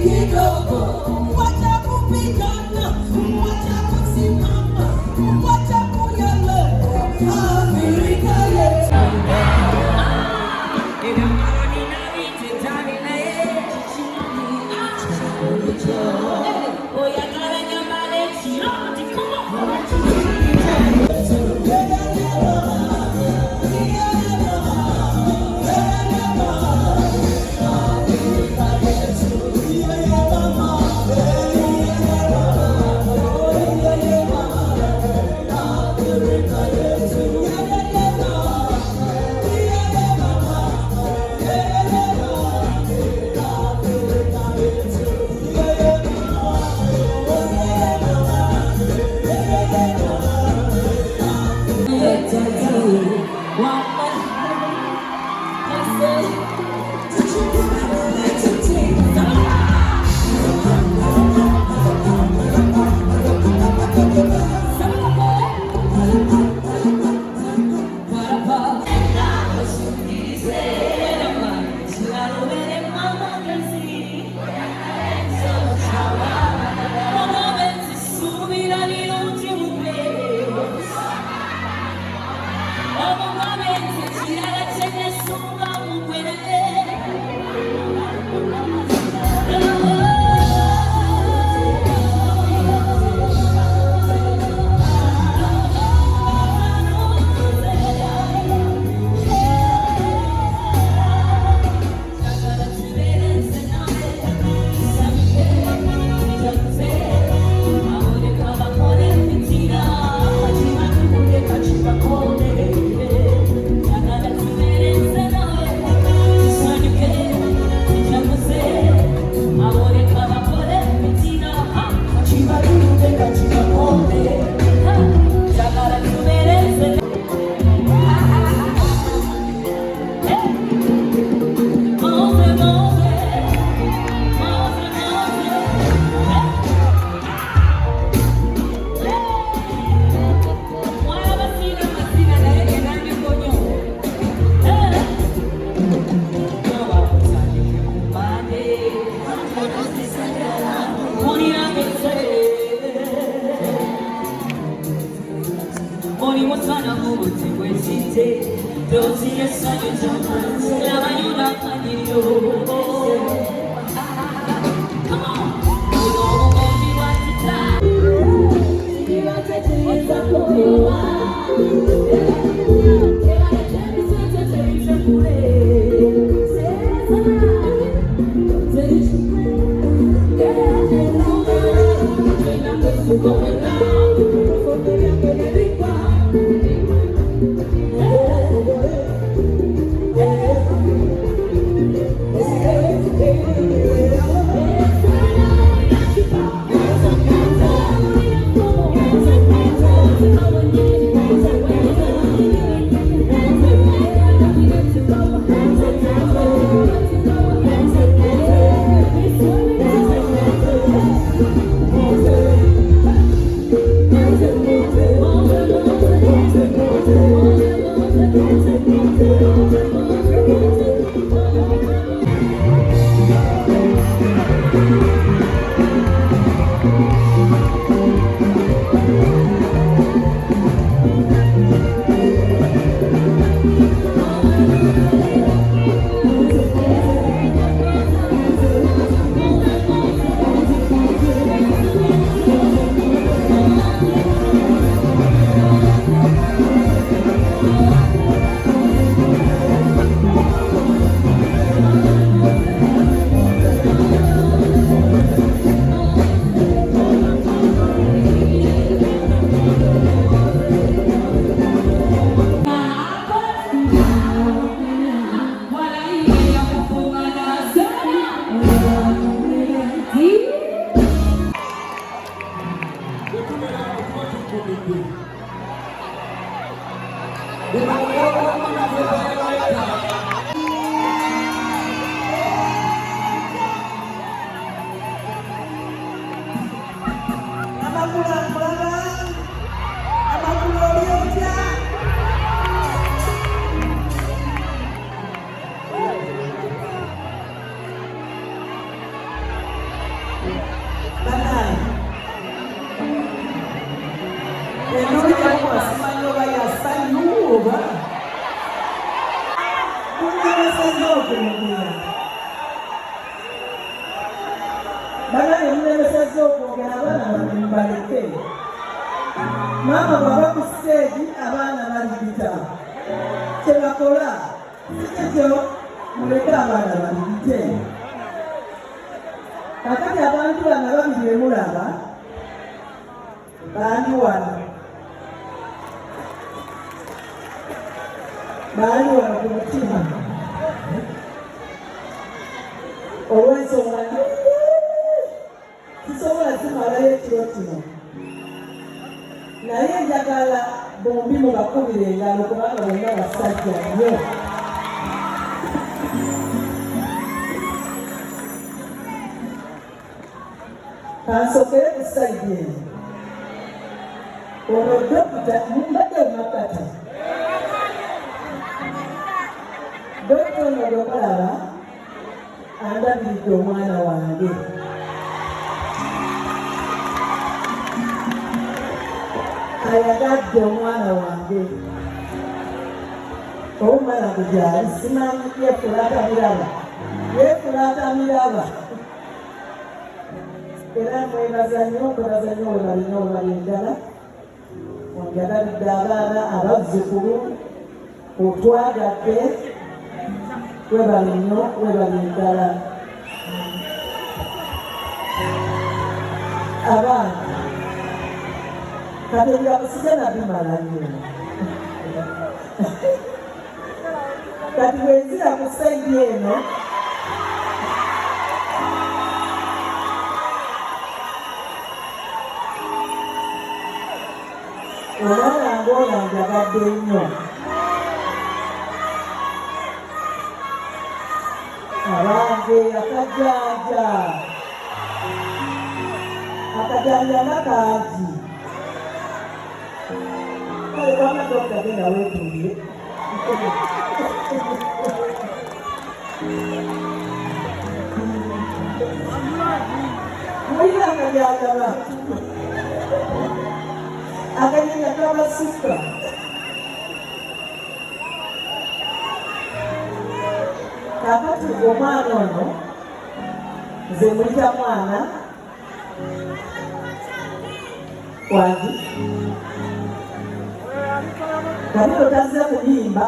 kidogo, wacha kupigana, wacha kusimama, wacha kuyala Afrika yetu. Munneemesaze okwogera. Bagambye munneemesaze okwogera abaana bange mubaleke. Maama bw'aba ku siteegi abaana balibita. Kye bakola si kyekyo muleke abaana balibite. Kakati abantu bano babiri be mulaba bandi wano. Bali wano ku mutima. Olw'ensonga sisobola simalayo ekiro kino. Naye njagala bombi mubakubira engalo kubanga bonna basajja nnyo. Kansokere ku sayidi eno. Ono dokita mumbadde omumakata. Dokita ono gwebalaba andabiridde omwana wange. Ayagadde omwana wange. Omwana gwe gyali simanyi yeefulaata miraba. Yeefulaata miraba. Era mwebaza nnyo mwebaza nnyo we balina obali endala. Onjagalidde abaana abazzukulu otwagadde webali nnyo webali endala. Abaana kati ebyakusiga nabimala nnyo. Kati bwenzira ku sayidi eno omwana ng'ono njagadde nnyo. Abange akajanja akajanja nakaaji kale kwama dokita genda weetuulire. Mulina akajanja ba akajanja kabasika. Kakati omwana ono nze mulita mwana wange. Kati totazze kuyimba.